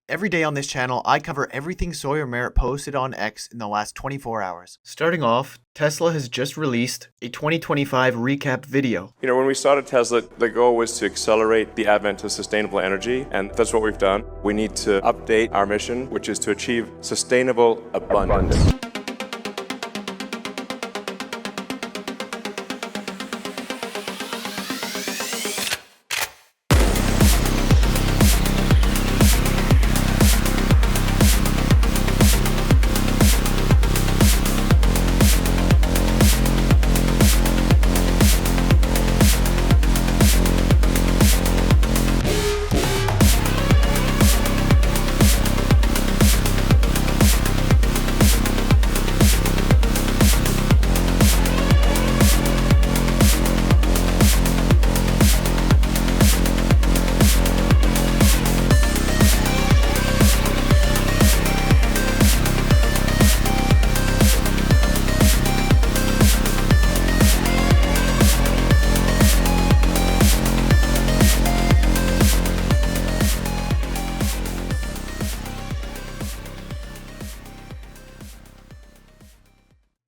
Every day on this channel, I cover everything Sawyer Merritt posted on X in the last 24 hours. Starting off, Tesla has just released a 2025 recap video. When we started Tesla, the goal was to accelerate the advent of sustainable energy, and that's what we've done. We need to update our mission, which is to achieve sustainable abundance.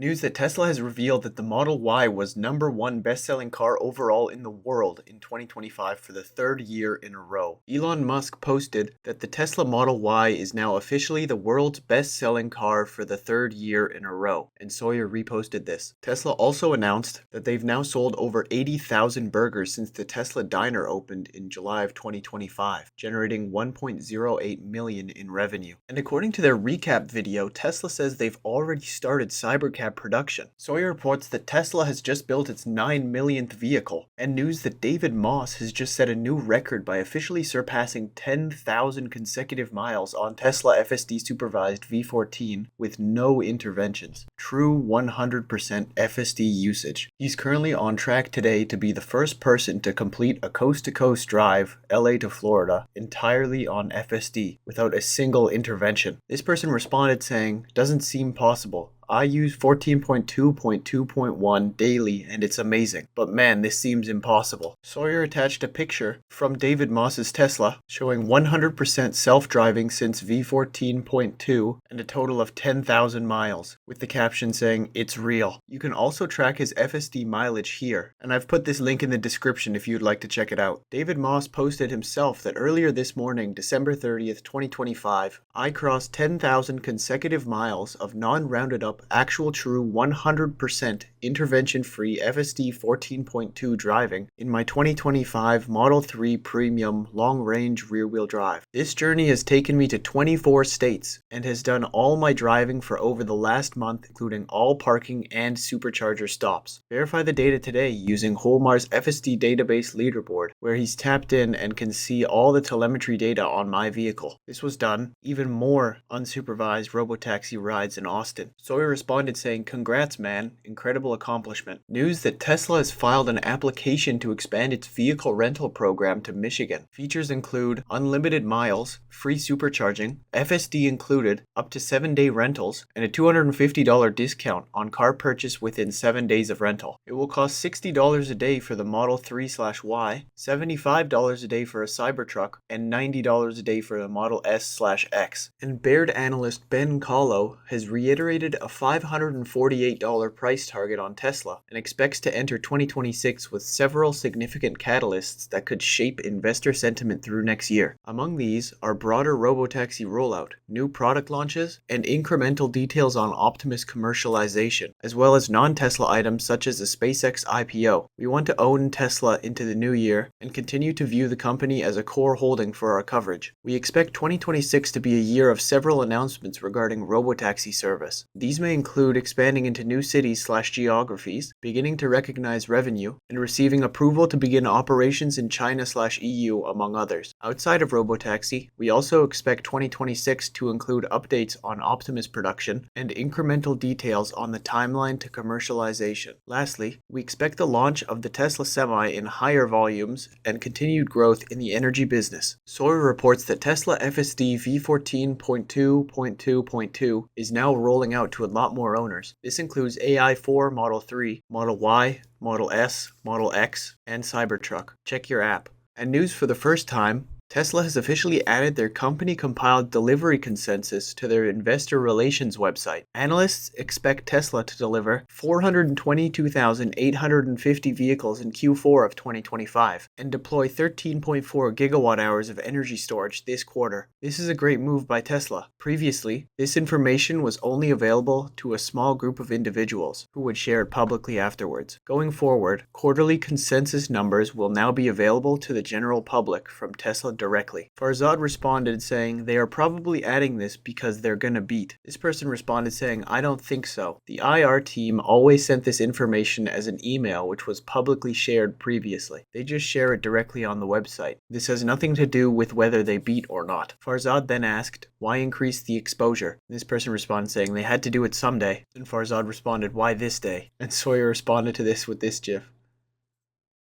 News that Tesla has revealed that the Model Y was #1 best-selling car overall in the world in 2025 for the third year in a row. Elon Musk posted that the Tesla Model Y is now officially the world's best-selling car for the third year in a row, and Sawyer reposted this. Tesla also announced that they've now sold over 80,000 burgers since the Tesla Diner opened in July of 2025, generating $1.08 million in revenue. And according to their recap video, Tesla says they've already started Cybercab production. Sawyer reports that Tesla has just built its 9 millionth vehicle, and news that David Moss has just set a new record by officially surpassing 10,000 consecutive miles on Tesla FSD supervised V14 with no interventions. True 100% FSD usage. He's currently on track today to be the first person to complete a coast-to-coast drive, LA to Florida, entirely on FSD without a single intervention. This person responded saying, "Doesn't seem possible. I use 14.2.2.1 daily and it's amazing, but man, this seems impossible." Sawyer attached a picture from David Moss's Tesla showing 100% self-driving since V14.2 and a total of 10,000 miles, with the caption saying, "It's real." You can also track his FSD mileage here, and I've put this link in the description if you'd like to check it out. David Moss posted himself that earlier this morning, December 30th, 2025, I crossed 10,000 consecutive miles of non-rounded up actual true 100% intervention-free FSD 14.2 driving in my 2025 Model 3 Premium long-range rear-wheel drive. This journey has taken me to 24 states and has done all my driving for over the last month, including all parking and supercharger stops. Verify the data today using Holmar's FSD database leaderboard, where he's tapped in and can see all the telemetry data on my vehicle. This was done even more unsupervised robotaxi rides in Austin. Sawyer responded saying, "Congrats, man. Incredible accomplishment." News that Tesla has filed an application to expand its vehicle rental program to Michigan. Features include unlimited miles, free supercharging, FSD included, up to 7-day rentals, and a $250 discount on car purchase within 7 days of rental. It will cost $60 a day for the Model 3/Y, $75 a day for a Cybertruck, and $90 a day for the Model S/X. And Baird analyst Ben Kahlo has reiterated a $548 price target on Tesla and expects to enter 2026 with several significant catalysts that could shape investor sentiment through next year. Among these are broader robotaxi rollout, new product launches, and incremental details on Optimus commercialization, as well as non-Tesla items such as the SpaceX IPO. We want to own Tesla into the new year and continue to view the company as a core holding for our coverage. We expect 2026 to be a year of several announcements regarding robotaxi service. These may include expanding into new cities/geographies, beginning to recognize revenue, and receiving approval to begin operations in China/EU, among others. Outside of robotaxi, we also expect 2026 to include updates on Optimus production and incremental details on the timeline to commercialization. Lastly, we expect the launch of the Tesla Semi in higher volumes and continued growth in the energy business. Sawyer reports that Tesla FSD V14.2.2.2 is now rolling out to a lot more owners. This includes AI4 Model 3, Model Y, Model S, Model X, and Cybertruck. Check your app. And news for the first time, Tesla has officially added their company-compiled delivery consensus to their investor relations website. Analysts expect Tesla to deliver 422,850 vehicles in Q4 of 2025 and deploy 13.4 gigawatt-hours of energy storage this quarter. This is a great move by Tesla. Previously, this information was only available to a small group of individuals who would share it publicly afterwards. Going forward, quarterly consensus numbers will now be available to the general public from Tesla directly. Farzad responded saying they are probably adding this because they're gonna beat. This person responded saying, I don't think so. The IR team always sent this information as an email which was publicly shared previously. They just share it directly on the website. This has nothing to do with whether they beat or not. Farzad then asked, why increase the exposure? This person responded saying they had to do it someday. And Farzad responded, why this day? And Sawyer responded to this with this gif.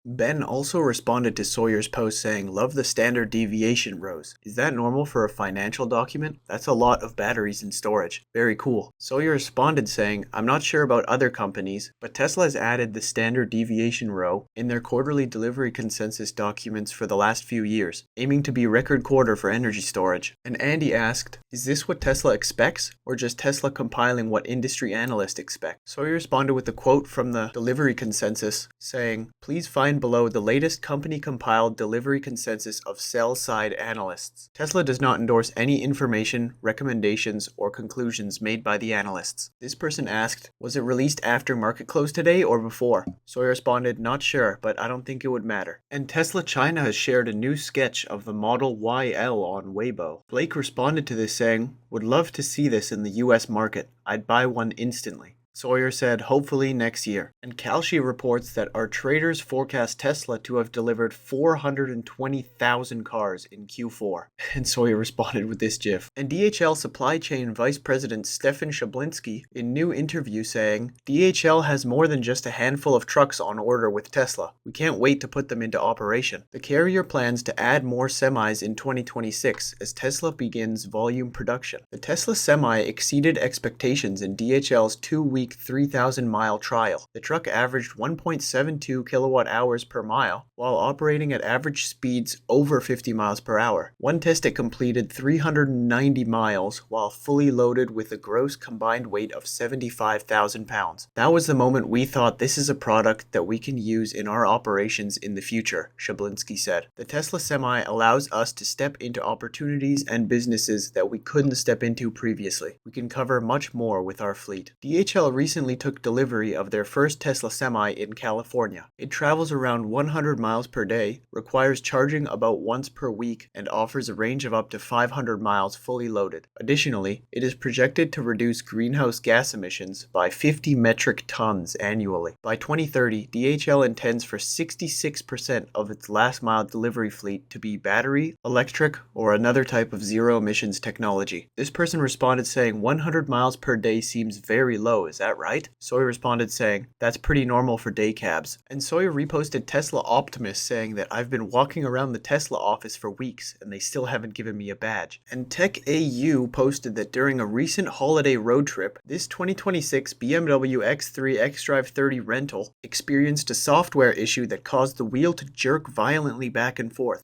Ben also responded to Sawyer's post saying, love the standard deviation rows. Is that normal for a financial document? That's a lot of batteries and storage. Very cool. Sawyer responded saying, I'm not sure about other companies, but Tesla has added the standard deviation row in their quarterly delivery consensus documents for the last few years, aiming to be a record quarter for energy storage. And Andy asked, is this what Tesla expects, or just Tesla compiling what industry analysts expect? Sawyer responded with a quote from the delivery consensus saying, please find below the latest company-compiled delivery consensus of sell-side analysts. Tesla does not endorse any information, recommendations, or conclusions made by the analysts. This person asked, was it released after market close today or before? Sawyer responded, not sure, but I don't think it would matter. And Tesla China has shared a new sketch of the Model YL on Weibo. Blake responded to this saying, would love to see this in the US market. I'd buy one instantly. Sawyer said, hopefully next year. And Kalshi reports that our traders forecast Tesla to have delivered 420,000 cars in Q4. And Sawyer responded with this gif. And DHL supply chain vice president Stefan Shablinski in new interview saying, DHL has more than just a handful of trucks on order with Tesla. We can't wait to put them into operation. The carrier plans to add more semis in 2026 as Tesla begins volume production. The Tesla Semi exceeded expectations in DHL's 2-week 3,000-mile trial. The truck averaged 1.72 kilowatt hours per mile while operating at average speeds over 50 miles per hour. One test it completed 390 miles while fully loaded with a gross combined weight of 75,000 pounds. That was the moment we thought this is a product that we can use in our operations in the future, Shablinski said. The Tesla Semi allows us to step into opportunities and businesses that we couldn't step into previously. We can cover much more with our fleet. DHL recently took delivery of their first Tesla Semi in California. It travels around 100 miles per day, requires charging about once per week, and offers a range of up to 500 miles fully loaded. Additionally, it is projected to reduce greenhouse gas emissions by 50 metric tons annually. By 2030, DHL intends for 66% of its last mile delivery fleet to be battery, electric, or another type of zero emissions technology. This person responded saying 100 miles per day seems very low, is that right? Sawyer responded saying, that's pretty normal for day cabs. And Sawyer reposted Tesla Optimus saying that I've been walking around the Tesla office for weeks and they still haven't given me a badge. And TechAU posted that during a recent holiday road trip, this 2026 BMW X3 xDrive 30 rental experienced a software issue that caused the wheel to jerk violently back and forth.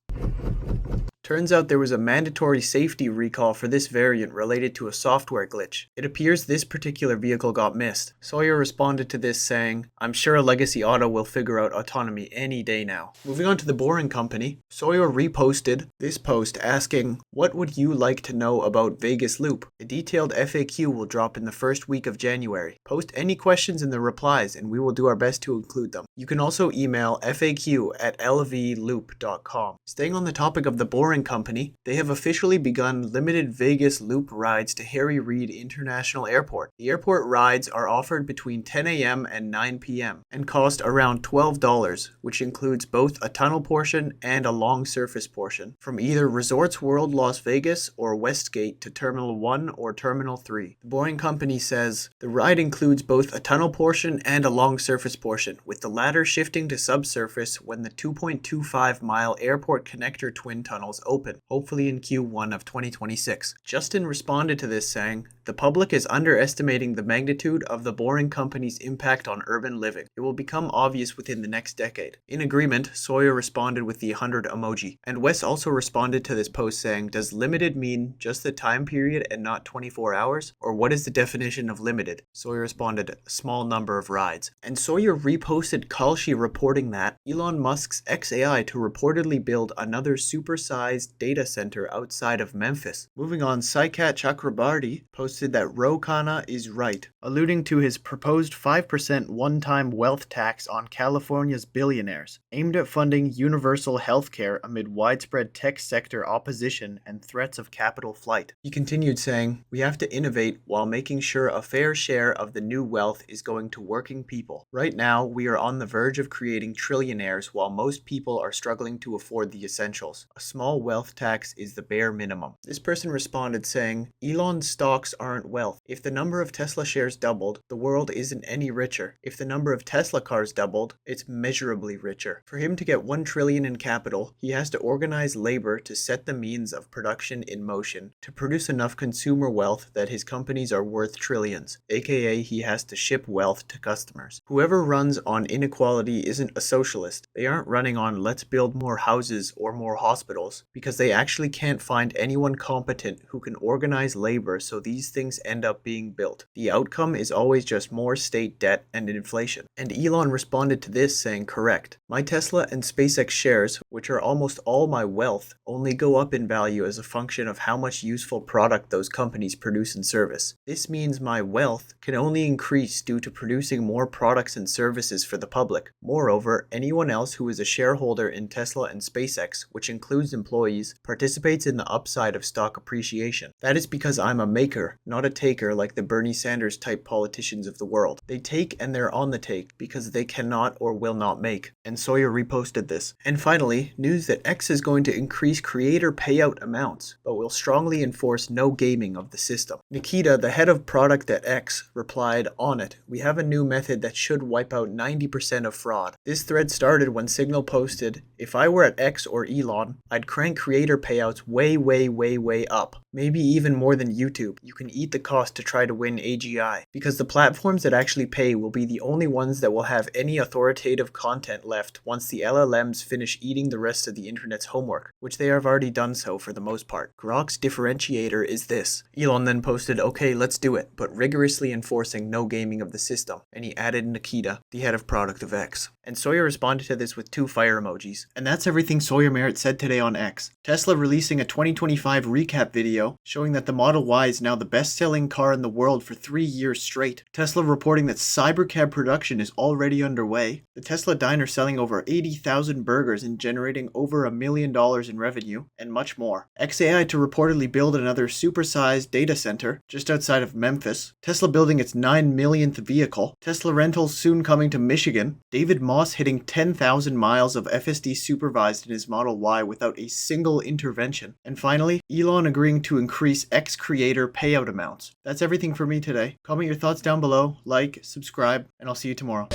Turns out there was a mandatory safety recall for this variant related to a software glitch. It appears this particular vehicle got missed. Sawyer responded to this saying, I'm sure a legacy auto will figure out autonomy any day now. Moving on to the Boring Company, Sawyer reposted this post asking, what would you like to know about Vegas Loop? A detailed FAQ will drop in the first week of January. Post any questions in the replies and we will do our best to include them. You can also email faq@lvloop.com. Staying on the topic of the Boring Company, they have officially begun limited Vegas Loop rides to Harry Reid International Airport. The airport rides are offered between 10 a.m. and 9 p.m. and cost around $12, which includes both a tunnel portion and a long surface portion, from either Resorts World Las Vegas or Westgate to Terminal 1 or Terminal 3. The Boring Company says, the ride includes both a tunnel portion and a long surface portion, with the latter shifting to subsurface when the 2.25-mile airport connector twin tunnels open, hopefully in Q1 of 2026. Justin responded to this saying, "The public is underestimating the magnitude of the Boring Company's impact on urban living. It will become obvious within the next decade." In agreement, Sawyer responded with the 100 emoji. And Wes also responded to this post saying, "Does limited mean just the time period and not 24 hours? Or what is the definition of limited?" Sawyer responded, "A small number of rides." And Sawyer reposted Kalshi reporting that Elon Musk's XAI to reportedly build another supersized data center outside of Memphis. Moving on, Saikat Chakrabarti posted that Ro Khanna is right, alluding to his proposed 5% one-time wealth tax on California's billionaires, aimed at funding universal health care amid widespread tech sector opposition and threats of capital flight. He continued saying, "We have to innovate while making sure a fair share of the new wealth is going to working people. Right now, we are on the verge of creating trillionaires while most people are struggling to afford the essentials. A small wealth tax is the bare minimum." This person responded saying, "Elon's stocks aren't wealth. If the number of Tesla shares doubled, the world isn't any richer. If the number of Tesla cars doubled, it's measurably richer. For him to get 1 trillion in capital, he has to organize labor to set the means of production in motion to produce enough consumer wealth that his companies are worth trillions, aka he has to ship wealth to customers. Whoever runs on inequality isn't a socialist. They aren't running on let's build more houses or more hospitals, because they actually can't find anyone competent who can organize labor so these things end up being built. The outcome is always just more state debt and inflation." And Elon responded to this saying, "Correct. My Tesla and SpaceX shares, which are almost all my wealth, only go up in value as a function of how much useful product those companies produce and service. This means my wealth can only increase due to producing more products and services for the public. Moreover, anyone else who is a shareholder in Tesla and SpaceX, which includes employees, participates in the upside of stock appreciation. That is because I'm a maker, not a taker like the Bernie Sanders type politicians of the world. They take and they're on the take because they cannot or will not make." And Sawyer reposted this. And finally, news that X is going to increase creator payout amounts, but will strongly enforce no gaming of the system. Nikita, the head of product at X, replied, "On it. We have a new method that should wipe out 90% of fraud." This thread started when Signal posted, "If I were at X or Elon, I'd crank creator payouts way up. Maybe even more than YouTube. You can eat the cost to try to win AGI. Because the platforms that actually pay will be the only ones that will have any authoritative content left once the LLMs finish eating the rest of the internet's homework, which they have already done so for the most part. Grok's differentiator is this." Elon then posted, "Okay, let's do it, but rigorously enforcing no gaming of the system." And he added Nikita, the head of product of X. And Sawyer responded to this with 2 fire emojis. And that's everything Sawyer Merritt said today on X. Tesla releasing a 2025 recap video showing that the Model Y is now the best-selling car in the world for 3 years straight. Tesla reporting that Cybercab production is already underway. The Tesla diner selling over 80,000 burgers and generating over $1 million in revenue, and much more. XAI to reportedly build another supersized data center just outside of Memphis. Tesla building its 9 millionth vehicle. Tesla rentals soon coming to Michigan. David Moss hitting 10,000 miles of FSD supervised in his Model Y without a single intervention. And finally, Elon agreeing to increase X creator payout amounts. That's everything for me today. Comment your thoughts down below, like, subscribe, and I'll see you tomorrow.